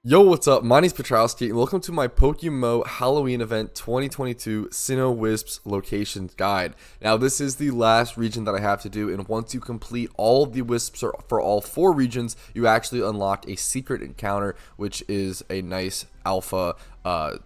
Yo, what's up? My name's Patrouski, and welcome to my PokeMMO Halloween event 2022 Sinnoh Wisps Locations Guide. Now, this is the last region that I have to do, and once you complete all of the Wisps for all 4 regions, you actually unlock a secret encounter, which is a nice alpha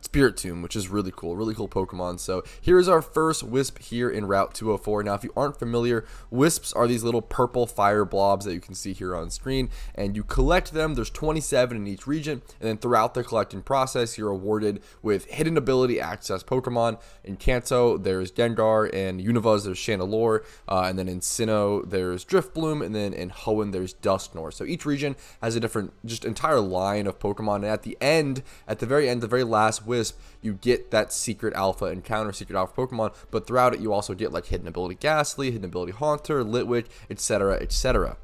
spirit tomb, which is really cool Pokemon. So here's our first Wisp here in Route 204. Now, if you aren't familiar, Wisps are these little purple fire blobs that you can see here on screen, and you collect them. There's 27 in each region, and then throughout the collecting process, you're awarded with hidden ability access Pokemon. In Kanto, there's Gengar, and Univuz, there's Chandelure, and then in Sinnoh, there's Driftbloom, and then in Hoenn, there's Dusknoir. So each region has a different, just entire line of Pokemon, and at the very end, the very last Wisp, you get that secret alpha encounter, secret alpha Pokemon, but throughout it, you also get like hidden ability Ghastly, hidden ability Haunter, Litwick, etc., etc.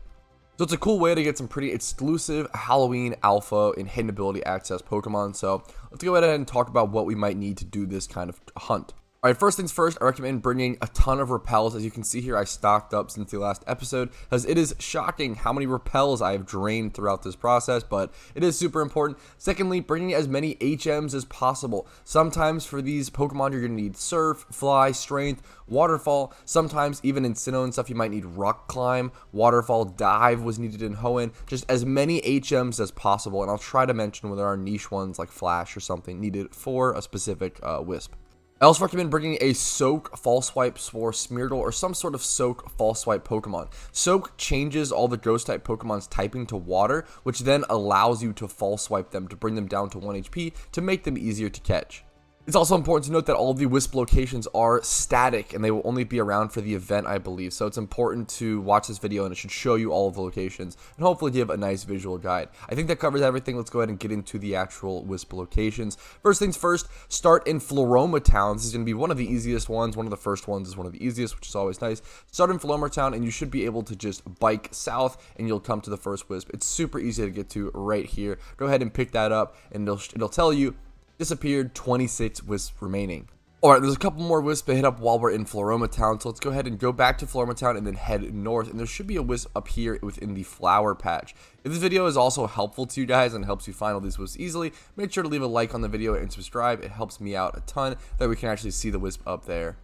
So it's a cool way to get some pretty exclusive Halloween alpha and hidden ability access Pokemon. So let's go ahead and talk about what we might need to do this kind of hunt. Alright, first things first, I recommend bringing a ton of repels. As you can see here, I stocked up since the last episode, because it is shocking how many repels I have drained throughout this process, but it is super important. Secondly, bringing as many HMs as possible. Sometimes for these Pokemon, you're going to need Surf, Fly, Strength, Waterfall. Sometimes, even in Sinnoh and stuff, you might need Rock Climb, Waterfall, Dive was needed in Hoenn. Just as many HMs as possible, and I'll try to mention when there are niche ones like Flash or something needed for a specific Wisp. I also recommend bringing a Soak, False Swipe, Spore, Smeargle, or some sort of Soak, False Swipe Pokemon. Soak changes all the Ghost-type Pokemon's typing to Water, which then allows you to False Swipe them to bring them down to 1 HP to make them easier to catch. It's also important to note that all of the Wisp locations are static, and they will only be around for the event, I believe. So it's important to watch this video, and it should show you all of the locations, and hopefully give a nice visual guide. I think that covers everything. Let's go ahead and get into the actual Wisp locations. First things first, start in Floroma Town. This is going to be one of the easiest ones. One of the first ones is one of the easiest, which is always nice. Start in Floroma Town, and you should be able to just bike south, and you'll come to the first Wisp. It's super easy to get to right here. Go ahead and pick that up, and it'll tell you disappeared, 26 Wisps remaining. Alright, there's a couple more Wisps to hit up while we're in Floroma Town, so let's go ahead and go back to Floroma Town and then head north, and there should be a Wisp up here within the Flower Patch. If this video is also helpful to you guys and helps you find all these Wisps easily, make sure to leave a like on the video and subscribe. It helps me out a ton that we can actually see the Wisp up there.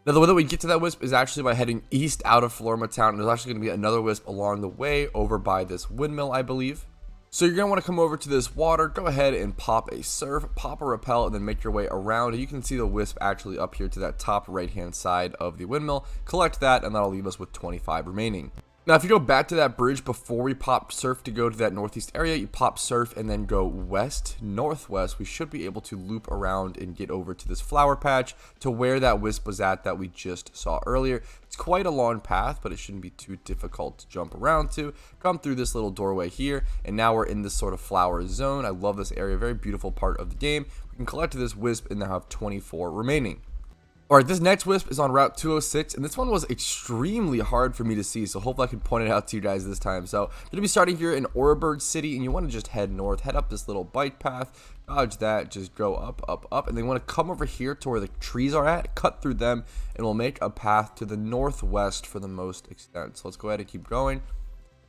Now, the way that we get to that Wisp is actually by heading east out of Floroma Town, and there's actually going to be another Wisp along the way over by this windmill, I believe. So you're going to want to come over to this water, go ahead and pop a Surf, pop a Repel, and then make your way around. And you can see the Wisp actually up here to that top right-hand side of the windmill. Collect that, and that'll leave us with 25 remaining. Now, if you go back to that bridge before we pop Surf to go to that northeast area, you pop Surf and then go west, northwest. We should be able to loop around and get over to this flower patch to where that Wisp was at that we just saw earlier. It's quite a long path, but it shouldn't be too difficult to jump around to. Come through this little doorway here, and now we're in this sort of flower zone. I love this area, very beautiful part of the game. We can collect this Wisp and now have 24 remaining. Alright, this next Wisp is on Route 206, and this one was extremely hard for me to see, so hopefully I can point it out to you guys this time. So, I'm going to be starting here in Oreburgh City, and you want to just head north, head up this little bike path, dodge that, just go up, up, up, and then you want to come over here to where the trees are at, cut through them, and we'll make a path to the northwest for the most extent. So let's go ahead and keep going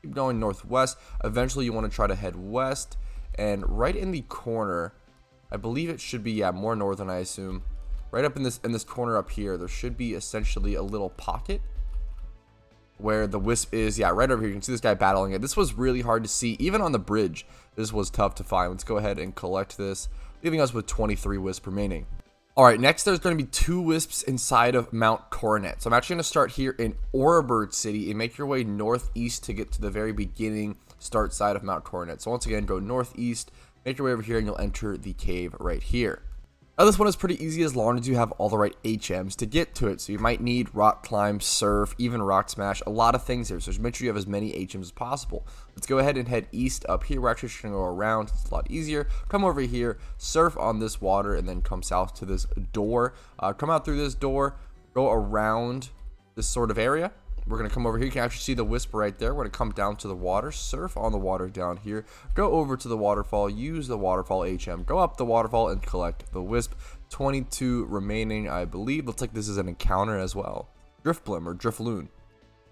northwest. Eventually you want to try to head west, and right in the corner, I believe it should be, yeah, more northern, I assume. Right up in this corner up here, there should be essentially a little pocket where the Wisp is. Yeah, right over here. You can see this guy battling it. This was really hard to see. Even on the bridge, this was tough to find. Let's go ahead and collect this, leaving us with 23 Wisps remaining. Alright, next there's going to be 2 Wisps inside of Mount Coronet. So I'm actually going to start here in Oreburgh City and make your way northeast to get to the very beginning start side of Mount Coronet. So once again, go northeast, make your way over here, and you'll enter the cave right here. Now, this one is pretty easy as long as you have all the right HMs to get to it. So you might need Rock Climb, Surf, even Rock Smash, a lot of things here. So just make sure you have as many HMs as possible. Let's go ahead and head east up here. We're actually just going to go around. It's a lot easier. Come over here, surf on this water, and then come south to this door. Come out through this door, go around this sort of area. We're going to come over here. You can actually see the Wisp right there. We're going to come down to the water, surf on the water down here, go over to the waterfall, use the waterfall HM, go up the waterfall, and collect the Wisp. 22 remaining, I believe. Looks like this is an encounter as well. Driftbloom or Drifloon.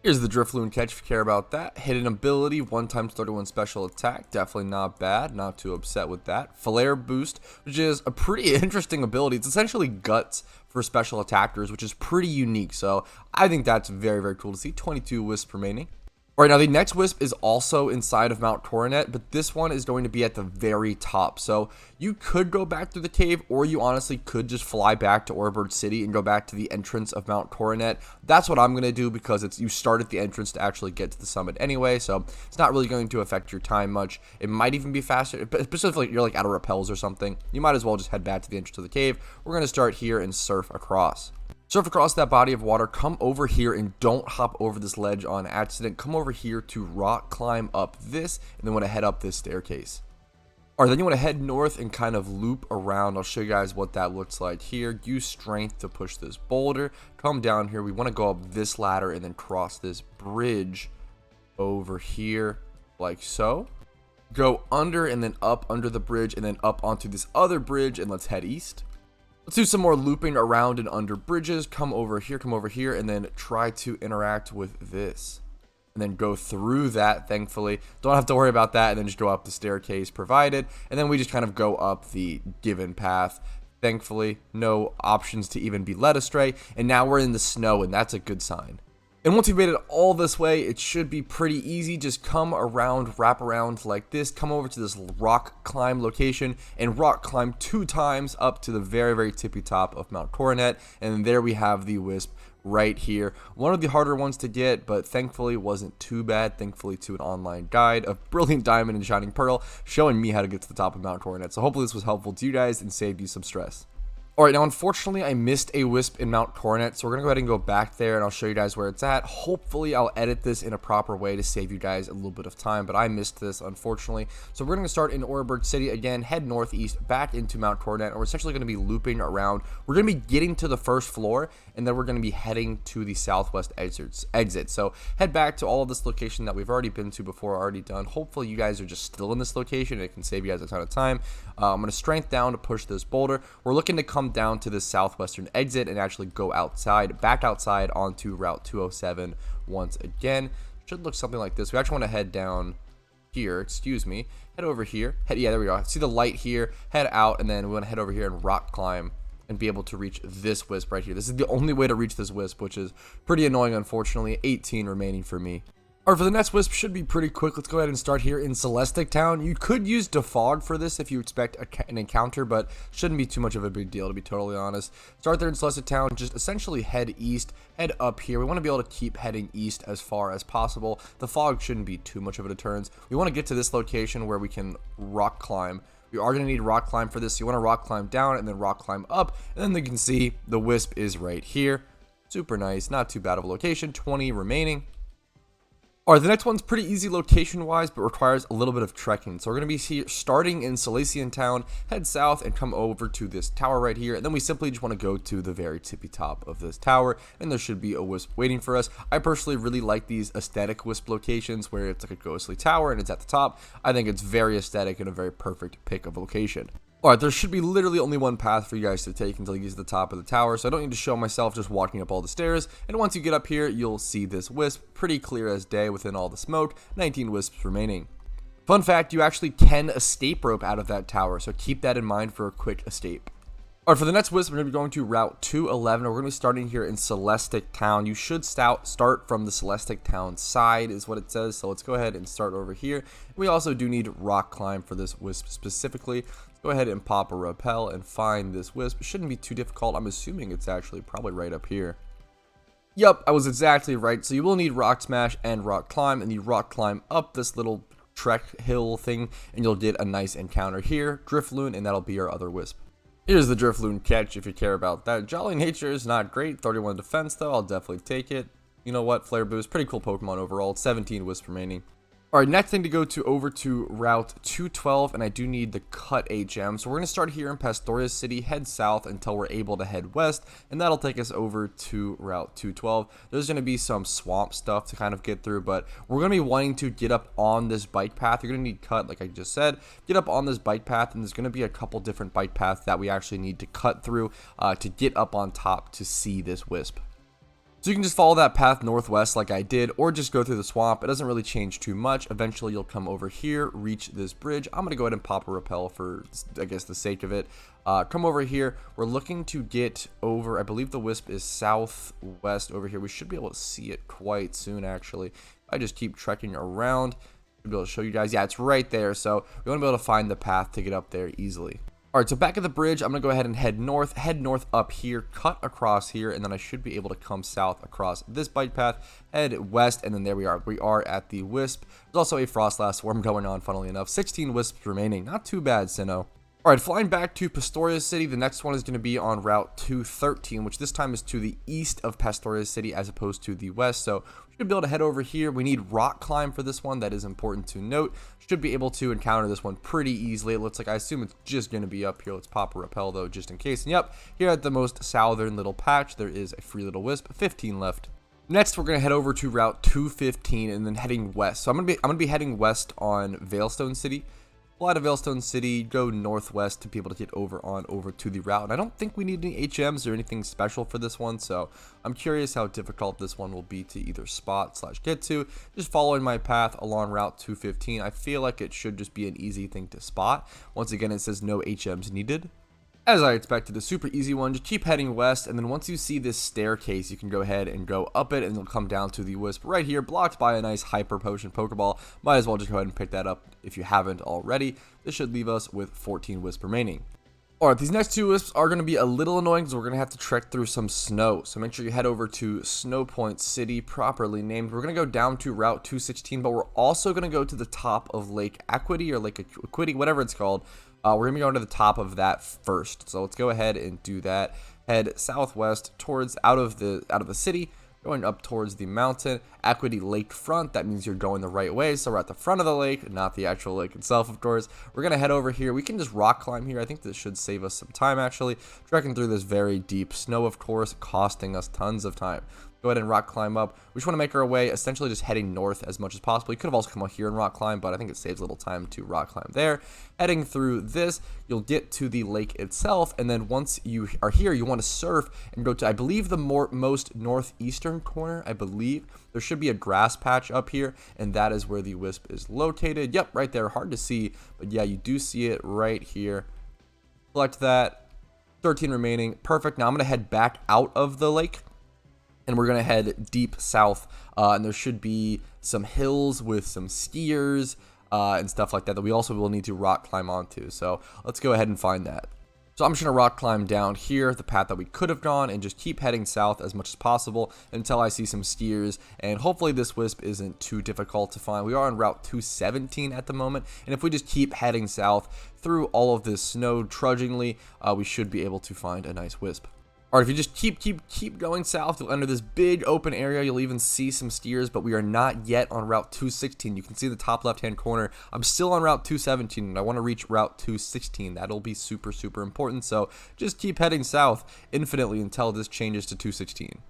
Here's the Drifloon catch if you care about that. Hidden ability, 1x31 special attack. Definitely not bad. Not too upset with that. Flare boost, which is a pretty interesting ability. It's essentially guts for special attackers, which is pretty unique. So I think that's very, very cool to see. 22 wisp remaining. Alright, now the next wisp is also inside of Mount Coronet, but this one is going to be at the very top. So you could go back through the cave, or you honestly could just fly back to Orebird City and go back to the entrance of Mount Coronet. That's what I'm going to do because you start at the entrance to actually get to the summit anyway, so it's not really going to affect your time much. It might even be faster, especially if you're like out of repels or something. You might as well just head back to the entrance of the cave. We're going to start here and surf across. Surf across that body of water, come over here and don't hop over this ledge on accident. Come over here to rock climb up this, and then want to head up this staircase. Alright, then you want to head north and kind of loop around. I'll show you guys what that looks like here. Use strength to push this boulder. Come down here. We want to go up this ladder and then cross this bridge over here like so. Go under and then up under the bridge and then up onto this other bridge, and let's head east. Let's do some more looping around and under bridges. Come over here, and then try to interact with this. And then go through that, thankfully. Don't have to worry about that, and then just go up the staircase provided. And then we just kind of go up the given path. Thankfully, no options to even be led astray. And now we're in the snow, and that's a good sign. And once you've made it all this way, it should be pretty easy. Just come around, wrap around like this, come over to this rock climb location, and rock climb 2 times up to the very, very tippy top of Mount Coronet. And there we have the wisp right here. One of the harder ones to get, but thankfully wasn't too bad. Thankfully to an online guide of Brilliant Diamond and Shining Pearl showing me how to get to the top of Mount Coronet. So hopefully this was helpful to you guys and saved you some stress. Alright, now unfortunately I missed a wisp in Mount Coronet, so we're going to go ahead and go back there and I'll show you guys where it's at. Hopefully I'll edit this in a proper way to save you guys a little bit of time, but I missed this unfortunately. So we're going to start in Orebird City again, head northeast back into Mount Coronet, and we're essentially going to be looping around. We're going to be getting to the first floor, and then we're going to be heading to the southwest exit. So head back to all of this location that we've already been to before, already done. Hopefully you guys are just still in this location and it can save you guys a ton of time. I'm going to strength down to push this boulder. We're looking to come down to this southwestern exit and actually go outside, back outside onto Route 207 once again. Should look something like this. We actually want to head down here, head over here, yeah, there we go. See the light here, head out, and then we want to head over here and rock climb and be able to reach this wisp right here. This is the only way to reach this wisp, which is pretty annoying, unfortunately. 18 remaining for me. Alright, for the next wisp, should be pretty quick. Let's go ahead and start here in Celestic Town. You could use Defog for this if you expect an encounter, but shouldn't be too much of a big deal, to be totally honest. Start there in Celestic Town, just essentially head east, head up here. We want to be able to keep heading east as far as possible. The fog shouldn't be too much of a deterrence. We want to get to this location where we can rock climb. We are going to need rock climb for this. So you want to rock climb down and then rock climb up, and then you can see the wisp is right here. Super nice, not too bad of a location. 20 remaining. Alright, the next one's pretty easy location-wise, but requires a little bit of trekking. So we're going to be here starting in Silesian Town, head south, and come over to this tower right here. And then we simply just want to go to the very tippy top of this tower, and there should be a wisp waiting for us. I personally really like these aesthetic wisp locations where it's like a ghostly tower and it's at the top. I think it's very aesthetic and a very perfect pick of a location. Alright, there should be literally only one path for you guys to take until you get to the top of the tower, so I don't need to show myself just walking up all the stairs. And once you get up here, you'll see this wisp, pretty clear as day within all the smoke, 19 wisps remaining. Fun fact, you actually can escape rope out of that tower, so keep that in mind for a quick escape. Alright, for the next wisp, we're going to be going to Route 211. We're going to be starting here in Celestic Town. You should start from the Celestic Town side, is what it says. So let's go ahead and start over here. We also do need rock climb for this wisp specifically. Let's go ahead and pop a rappel and find this wisp. It shouldn't be too difficult. I'm assuming it's actually probably right up here. Yup, I was exactly right. So you will need rock smash and rock climb, and you rock climb up this little trek hill thing, and you'll get a nice encounter here. Drifloon, and that'll be our other wisp. Here's the Drifloon catch if you care about that. Jolly Nature is not great. 31 defense though. I'll definitely take it. You know what? Flare boost. Pretty cool Pokemon overall. 17 wisp remaining. Alright, next thing to go to over to Route 212, and I do need the Cut HM. So we're going to start here in Pastoria City, head south until we're able to head west, and that'll take us over to Route 212. There's going to be some swamp stuff to kind of get through, but we're going to be wanting to get up on this bike path. You're going to need Cut, like I just said. Get up on this bike path, and there's going to be a couple different bike paths that we actually need to cut through to get up on top to see this wisp. So you can just follow that path northwest like I did, or just go through the swamp. It doesn't really change too much. Eventually you'll come over here, reach this bridge. I'm going to go ahead and pop a rappel for, I guess, the sake of it. Come over here. We're looking to get over, I believe the Wisp is southwest over here. We should be able to see it quite soon, actually. I just keep trekking around. I'll be able to show you guys. Yeah, it's right there. So we want to be able to find the path to get up there easily. All right, so back at the bridge, I'm going to go ahead and head north up here, cut across here, and then I should be able to come south across this bike path, head west, and then there we are. We are at the Wisp. There's also a Frostlass Swarm going on, funnily enough. 16 Wisps remaining. Not too bad, Sinnoh. All right, flying back to Pastoria City, the next one is going to be on Route 213, which this time is to the east of Pastoria City as opposed to the west. So we should be able to head over here. We need rock climb for this one. That is important to note. Should be able to encounter this one pretty easily. It looks like, I assume it's just going to be up here. Let's pop a rappel though, just in case. And yep, here at the most southern little patch, there is a free little Wisp, 15 left. Next, we're going to head over to Route 215 and then heading west. So I'm going to be heading west on Veilstone City. Fly to Veilstone City, go northwest to be able to get over to the route. And I don't think we need any HMs or anything special for this one, so I'm curious how difficult this one will be to either spot / get to. Just following my path along Route 215, I feel like it should just be an easy thing to spot. Once again, it says no HMs needed. As I expected, a super easy one. Just keep heading west, and then once you see this staircase, you can go ahead and go up it, and it'll come down to the Wisp right here, blocked by a nice Hyper Potion Pokeball. Might as well just go ahead and pick that up if you haven't already. This should leave us with 14 Wisp remaining. Alright, these next two Wisps are going to be a little annoying because we're going to have to trek through some snow. So make sure you head over to Snow Point City, properly named. We're going to go down to Route 216, but we're also going to go to the top of Lake Equity or Lake Equity, whatever it's called. We're going to be going to the top of that first. So let's go ahead and do that. Head southwest towards out of the city, going up towards the mountain. Equity lakefront, that means you're going the right way. So we're at the front of the lake, not the actual lake itself, of course. We're going to head over here. We can just rock climb here. I think this should save us some time, actually. Trekking through this very deep snow, of course, costing us tons of time. Go ahead and rock climb up. We just want to make our way, essentially just heading north as much as possible. You could have also come out here and rock climb, but I think it saves a little time to rock climb there. Heading through this, you'll get to the lake itself, and then once you are here, you want to surf and go to, I believe, the most northeastern corner. I believe there should be a grass patch up here, and that is where the Wisp is located. Yep, right there. Hard to see, but yeah, you do see it right here. Select that. 13 remaining. Perfect. Now I'm going to head back out of the lake. And we're going to head deep south, and there should be some hills with some skiers and stuff like that we also will need to rock climb onto. So let's go ahead and find that. So I'm just going to rock climb down here, the path that we could have gone, and just keep heading south as much as possible until I see some skiers. And hopefully this Wisp isn't too difficult to find. We are on Route 217 at the moment, and if we just keep heading south through all of this snow trudgingly, we should be able to find a nice Wisp. Or if you just keep going south, you'll enter this big open area. You'll even see some skiers, but we are not yet on Route 216. You can see the top left-hand corner. I'm still on Route 217, and I want to reach Route 216. That'll be super, super important. So just keep heading south infinitely until this changes to 216.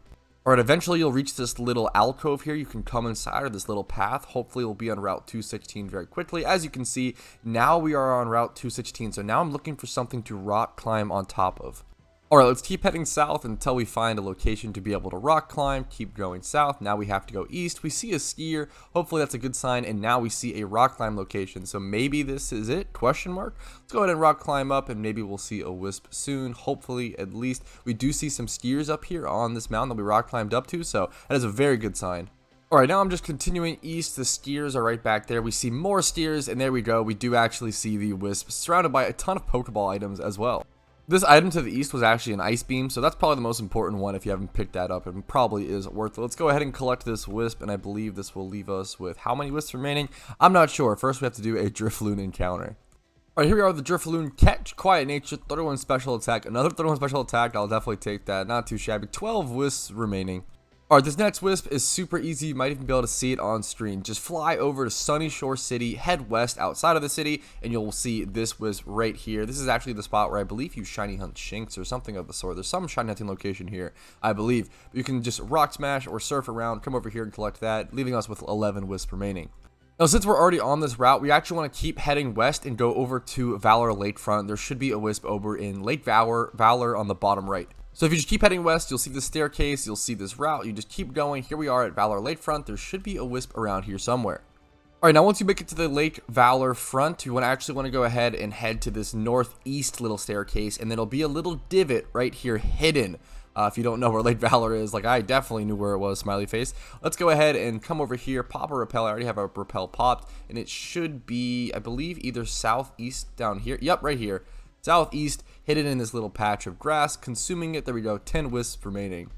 Alright, eventually you'll reach this little alcove here. You can come inside of this little path. Hopefully we'll be on Route 216 very quickly. As you can see, now we are on Route 216. So now I'm looking for something to rock climb on top of. Alright, let's keep heading south until we find a location to be able to rock climb. Keep going south. Now we have to go east. We see a skier. Hopefully that's a good sign. And now we see a rock climb location. So maybe this is it? Question mark. Let's go ahead and rock climb up, and maybe we'll see a Wisp soon. Hopefully, at least. We do see some skiers up here on this mountain that we rock climbed up to. So that is a very good sign. Alright, now I'm just continuing east. The skiers are right back there. We see more skiers, and there we go. We do actually see the Wisp surrounded by a ton of Pokeball items as well. This item to the east was actually an Ice Beam, so that's probably the most important one if you haven't picked that up. It probably is worth it. Let's go ahead and collect this Wisp, and I believe this will leave us with how many Wisps remaining? I'm not sure. First, we have to do a Drifloon encounter. Alright, here we are with the Drifloon. Catch, Quiet Nature, 31 Special Attack. Another 31 Special Attack. I'll definitely take that. Not too shabby. 12 Wisps remaining. Alright, this next Wisp is super easy. You might even be able to see it on screen. Just fly over to Sunny Shore City, head west outside of the city, and you'll see this Wisp right here. This is actually the spot where I believe you shiny hunt Shinx or something of the sort. There's some shiny hunting location here, I believe. You can just rock smash or surf around, come over here and collect that, leaving us with 11 Wisps remaining. Now, since we're already on this route, we actually want to keep heading west and go over to Valor Lakefront. There should be a Wisp over in Lake Valor on the bottom right. So if you just keep heading west, you'll see the staircase, you'll see this route, you just keep going. Here we are at Valor Lakefront. There should be a Wisp around here somewhere. All right, now once you make it to the Lake Valor front, you actually want to go ahead and head to this northeast little staircase, and then there'll be a little divot right here hidden. If you don't know where Lake Valor is, like I definitely knew where it was, smiley face. Let's go ahead and come over here, pop a repel. I already have a repel popped, and it should be, I believe, either southeast down here. Yep, right here. Southeast, hidden in this little patch of grass, consuming it. There we go, 10 wisps remaining.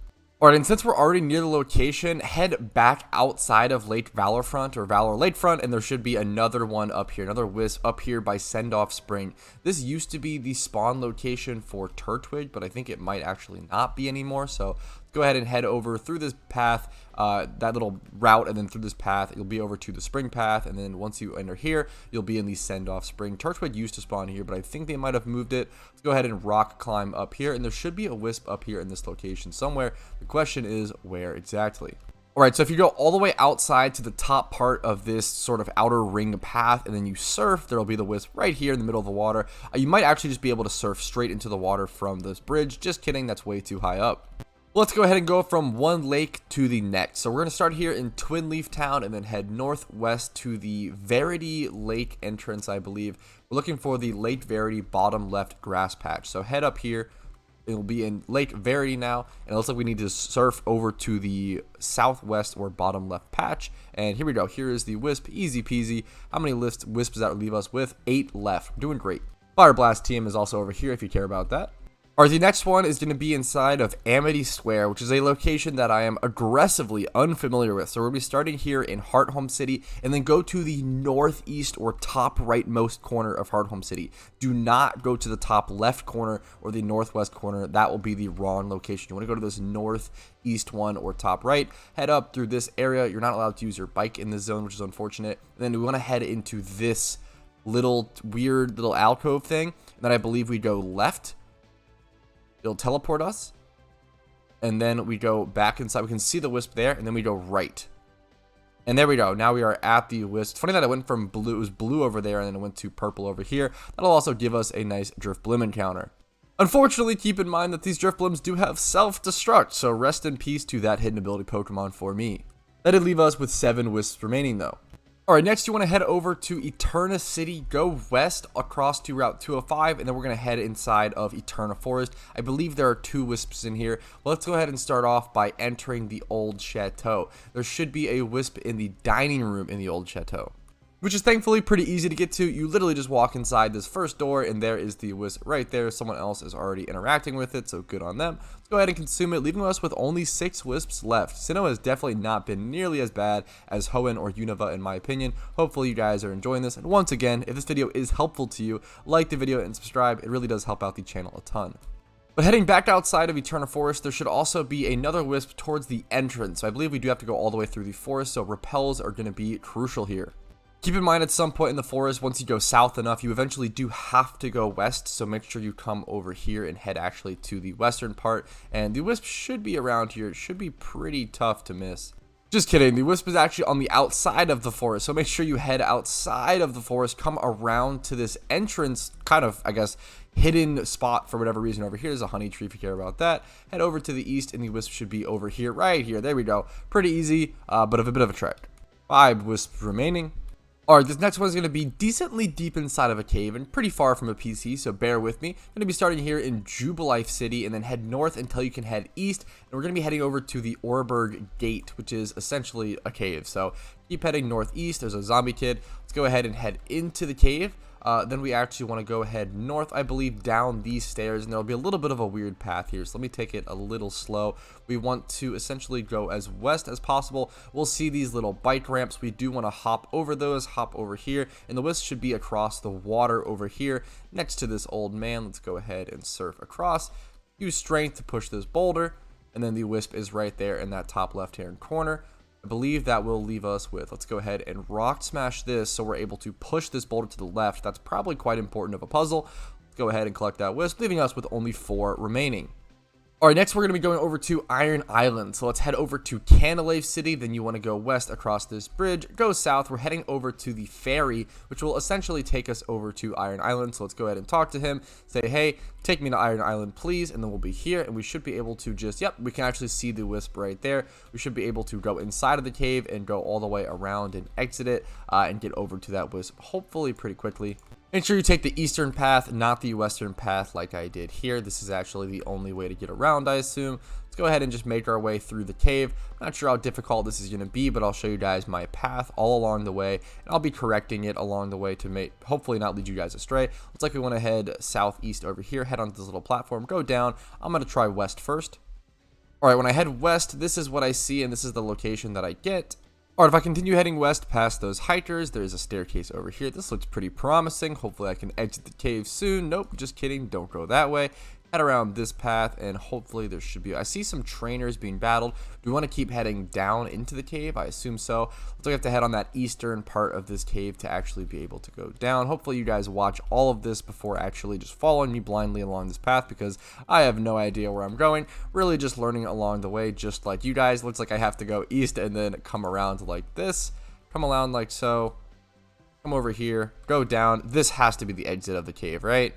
Alright, and since we're already near the location, head back outside of Lake Valorfront or Valor Lakefront, and there should be another one up here, another wisp up here by Sendoff Spring. This used to be the spawn location for Turtwig, but I think it might actually not be anymore, so go ahead and head over through this path, that little route, and then through this path, you'll be over to the spring path, and then once you enter here, you'll be in the Sendoff Spring. Turtwig used to spawn here, but I think they might have moved it. Let's go ahead and rock climb up here, and there should be a wisp up here in this location somewhere. The question is, where exactly? Alright, so if you go all the way outside to the top part of this sort of outer ring path, and then you surf, there'll be the wisp right here in the middle of the water. You might actually just be able to surf straight into the water from this bridge. Just kidding, that's way too high up. Let's go ahead and go from one lake to the next. So we're going to start here in Twin Leaf Town and then head northwest to the Verity Lake entrance, I believe. We're looking for the Lake Verity bottom left grass patch. So head up here. It'll be in Lake Verity now, and it looks like we need to surf over to the southwest or bottom left patch. And here we go. Here is the wisp. Easy peasy. How many wisps does that leave us with? 8 left. We're doing great. Fire Blast team is also over here if you care about that. Alright, the next one is going to be inside of Amity Square, which is a location that I am aggressively unfamiliar with. So we're going to be starting here in Hearthome City and then go to the northeast or top rightmost corner of Hearthome City. Do not go to the top left corner or the northwest corner. That will be the wrong location. You want to go to this northeast one or top right. Head up through this area. You're not allowed to use your bike in this zone, which is unfortunate. And then we want to head into this little weird little alcove thing. And then I believe we go left. It'll teleport us, and then we go back inside. We can see the wisp there, and then we go right. And there we go. Now we are at the wisp. It's funny that it went from blue, it was blue over there, and then it went to purple over here. That'll also give us a nice Drifblim encounter. Unfortunately, keep in mind that these Drifblims do have self-destruct, so rest in peace to that hidden ability Pokemon for me. That'd leave us with 7 wisps remaining, though. Alright, next you want to head over to Eterna City, go west across to Route 205, and then we're going to head inside of Eterna Forest. I believe there are 2 wisps in here. Let's go ahead and start off by entering the old chateau. There should be a wisp in the dining room in the old chateau, which is thankfully pretty easy to get to. You literally just walk inside this first door, and there is the wisp right there. Someone else is already interacting with it, so good on them. Let's go ahead and consume it, leaving us with only 6 wisps left. Sinnoh has definitely not been nearly as bad as Hoenn or Unova in my opinion. Hopefully you guys are enjoying this, and once again, if this video is helpful to you, like the video and subscribe. It really does help out the channel a ton. But heading back outside of Eterna Forest, there should also be another wisp towards the entrance. So I believe we do have to go all the way through the forest, so repels are going to be crucial here. Keep in mind at some point in the forest, once you go south enough, you eventually do have to go west, so make sure you come over here and head actually to the western part, and the wisp should be around here. It should be pretty tough to miss. Just kidding, the wisp is actually on the outside of the forest, so make sure you head outside of the forest, come around to this entrance, kind of, I guess, hidden spot for whatever reason over here. There's a honey tree if you care about that. Head over to the east, and the wisp should be over here, right here. There we go. Pretty easy, but of a bit of a trek. 5 wisps remaining. Alright, this next one is going to be decently deep inside of a cave and pretty far from a PC, so bear with me. I'm going to be starting here in Jubilife City and then head north until you can head east. And we're going to be heading over to the Orberg Gate, which is essentially a cave. So keep heading northeast. There's a zombie kid. Let's go ahead and head into the cave. Then we actually want to go ahead north, I believe, down these stairs, and there'll be a little bit of a weird path here, so let me take it a little slow. We want to essentially go as west as possible. We'll see these little bike ramps. We do want to hop over those, hop over here, and the wisp should be across the water over here next to this old man. Let's go ahead and surf across. Use strength to push this boulder, and then the wisp is right there in that top left-hand corner. I believe that will leave us with, let's go ahead and rock smash this so we're able to push this boulder to the left. That's probably quite important of a puzzle. Let's go ahead and collect that wisp, leaving us with only 4 remaining. All right, next we're going to be going over to Iron Island. So let's head over to Canalave City. Then you want to go west across this bridge, go south. We're heading over to the ferry, which will essentially take us over to Iron Island. So let's go ahead and talk to him. Say, hey, take me to Iron Island, please. And then we'll be here, and we should be able to just, yep, we can actually see the Wisp right there. We should be able to go inside of the cave and go all the way around and exit it and get over to that Wisp, hopefully pretty quickly. Make sure you take the eastern path, not the western path like I did here. This is actually the only way to get around, I assume. Let's go ahead and just make our way through the cave. Not sure how difficult this is going to be, but I'll show you guys my path all along the way, and I'll be correcting it along the way to hopefully not lead you guys astray. Looks like we want to head southeast over here, head onto this little platform, go down. I'm going to try west first. All right, when I head west, this is what I see, and this is the location that I get. Alright, if I continue heading west past those hikers, there's a staircase over here. This looks pretty promising. Hopefully I can exit the cave soon. Nope, just kidding. Don't go that way. Head around this path, and hopefully there should be... I see some trainers being battled. Do we want to keep heading down into the cave? I assume so. Looks like I have to head on that eastern part of this cave to actually be able to go down. Hopefully you guys watch all of this before actually just following me blindly along this path, because I have no idea where I'm going. Really just learning along the way, just like you guys. Looks like I have to go east and then come around like this. Come around like so. Come over here. Go down. This has to be the exit of the cave, right?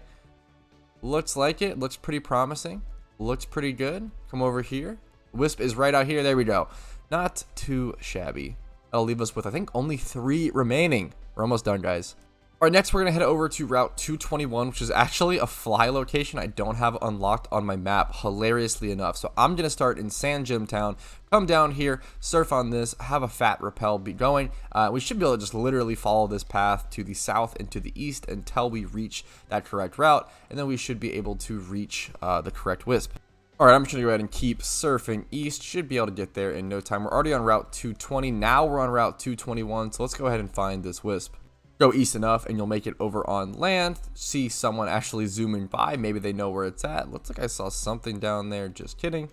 Looks like it. Looks pretty promising. Looks pretty good. Come over here. Wisp is right out here. There we go. Not too shabby. That'll leave us with, I think, only 3 remaining. We're almost done, guys. All right, next we're going to head over to Route 221, which is actually a fly location I don't have unlocked on my map, hilariously enough. So I'm going to start in Sand Gym Town, come down here, surf on this, have a fat rappel, be going. We should be able to just literally follow this path to the south and to the east until we reach that correct route, and then we should be able to reach the correct Wisp. All right, I'm just going to go ahead and keep surfing east. Should be able to get there in no time. We're already on Route 220. Now we're on Route 221, so let's go ahead and find this Wisp. Go east enough and you'll make it over on land. See someone actually zooming by. Maybe they know where it's at. Looks like I saw something down there. Just kidding.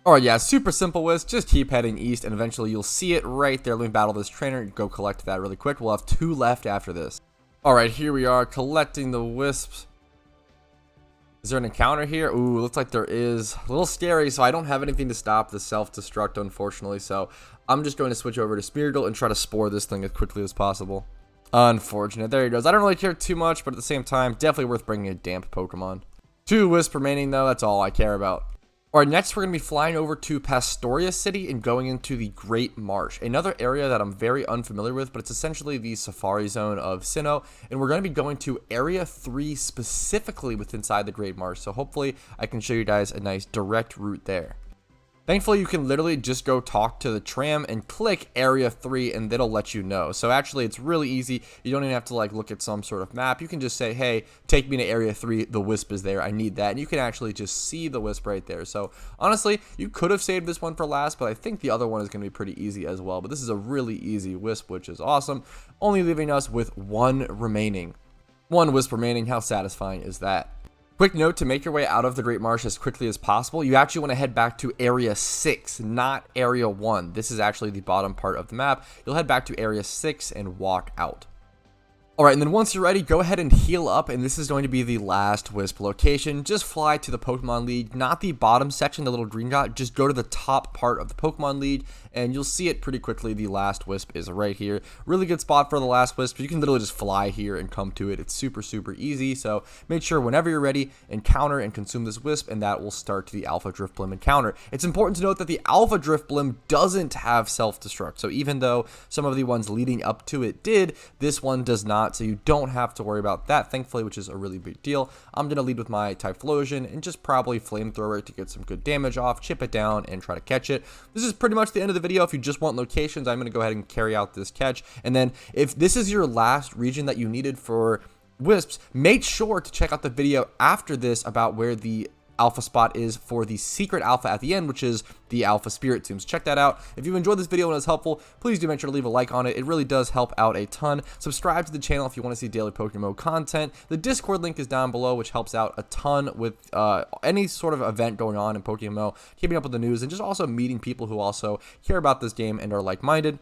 All right, yeah, super simple Wisp. Just keep heading east and eventually you'll see it right there. Let me battle this trainer. Go collect that really quick. We'll have 2 left after this. All right, here we are collecting the Wisps. Is there an encounter here? Ooh, looks like there is. A little scary, so I don't have anything to stop the self-destruct, unfortunately. So I'm just going to switch over to Smeargle and try to spore this thing as quickly as possible. Unfortunate. There he goes. I don't really care too much, but at the same time, definitely worth bringing a damp Pokemon. 2 Wisp remaining, though. That's all I care about. All right, next we're going to be flying over to Pastoria City and going into the Great Marsh, another area that I'm very unfamiliar with, but it's essentially the Safari Zone of Sinnoh, and we're going to be going to Area 3 specifically within inside the Great Marsh, so hopefully I can show you guys a nice direct route there. Thankfully, you can literally just go talk to the tram and click Area 3 and it'll let you know. So actually, it's really easy. You don't even have to like look at some sort of map. You can just say, hey, take me to Area 3. The Wisp is there. I need that. And you can actually just see the Wisp right there. So honestly, you could have saved this one for last, but I think the other one is going to be pretty easy as well. But this is a really easy Wisp, which is awesome. Only leaving us with 1 remaining. 1 Wisp remaining. How satisfying is that? Quick note, to make your way out of the Great Marsh as quickly as possible, you actually want to head back to Area 6, not Area 1. This is actually the bottom part of the map. You'll head back to Area 6 and walk out. Alright, and then once you're ready, go ahead and heal up, and this is going to be the last Wisp location. Just fly to the Pokemon League, not the bottom section, the little green dot, just go to the top part of the Pokemon League, and you'll see it pretty quickly. The last Wisp is right here. Really good spot for the last Wisp. You can literally just fly here and come to it. It's super, super easy, so make sure whenever you're ready, encounter and consume this Wisp, and that will start the Alpha Drifblim encounter. It's important to note that the Alpha Drifblim doesn't have self-destruct, so even though some of the ones leading up to it did, this one does not. So you don't have to worry about that, thankfully, which is a really big deal. I'm going to lead with my Typhlosion and just probably Flamethrower it to get some good damage off, chip it down, and try to catch it. This is pretty much the end of the video. If you just want locations, I'm going to go ahead and carry out this catch. And then if this is your last region that you needed for Wisps, make sure to check out the video after this about where the alpha spot is for the secret alpha at the end, which is the Alpha Spirit Tomb. So check that out. If you enjoyed this video and it was helpful, please do make sure to leave a like on it. It really does help out a ton. Subscribe to the channel if you want to see daily PokeMMO content. The Discord link is down below, which helps out a ton with any sort of event going on in PokeMMO, keeping up with the news, and just also meeting people who also care about this game and are like-minded.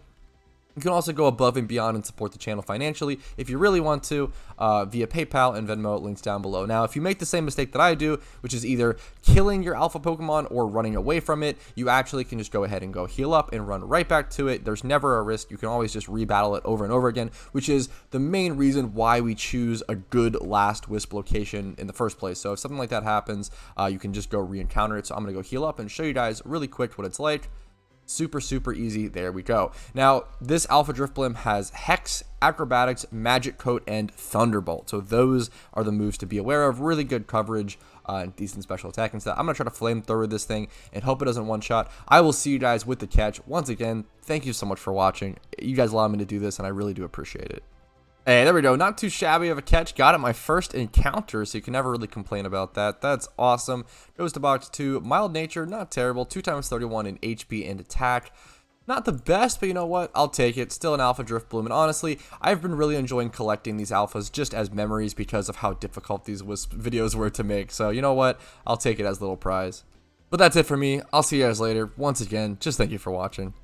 You can also go above and beyond and support the channel financially if you really want to via PayPal and Venmo, links down below. Now, if you make the same mistake that I do, which is either killing your alpha Pokemon or running away from it, you actually can just go ahead and go heal up and run right back to it. There's never a risk. You can always just rebattle it over and over again, which is the main reason why we choose a good last Wisp location in the first place. So if something like that happens, you can just go re-encounter it. So I'm going to go heal up and show you guys really quick what it's like. Super easy. There we go. Now, this Alpha Drifblim has Hex, Acrobatics, Magic Coat, and Thunderbolt. So those are the moves to be aware of. Really good coverage and decent special attack and stuff. I'm going to try to flamethrower this thing and hope it doesn't one-shot. I will see you guys with the catch. Once again, thank you so much for watching. You guys allowed me to do this, and I really do appreciate it. Hey, there we go. Not too shabby of a catch. Got it my first encounter, so you can never really complain about that. That's awesome. Goes to box 2. Mild nature, not terrible. 2 times 31 in HP and attack. Not the best, but you know what? I'll take it. Still an Alpha Drifblim, and honestly, I've been really enjoying collecting these alphas just as memories because of how difficult these Wisp videos were to make. So you know what? I'll take it as a little prize. But that's it for me. I'll see you guys later. Once again, just thank you for watching.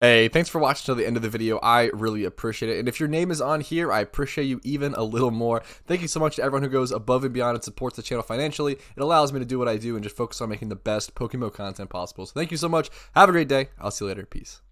Hey, thanks for watching till the end of the video. I really appreciate it. And if your name is on here, I appreciate you even a little more. Thank you so much to everyone who goes above and beyond and supports the channel financially. It allows me to do what I do and just focus on making the best PokeMMO content possible. So thank you so much. Have a great day. I'll see you later. Peace.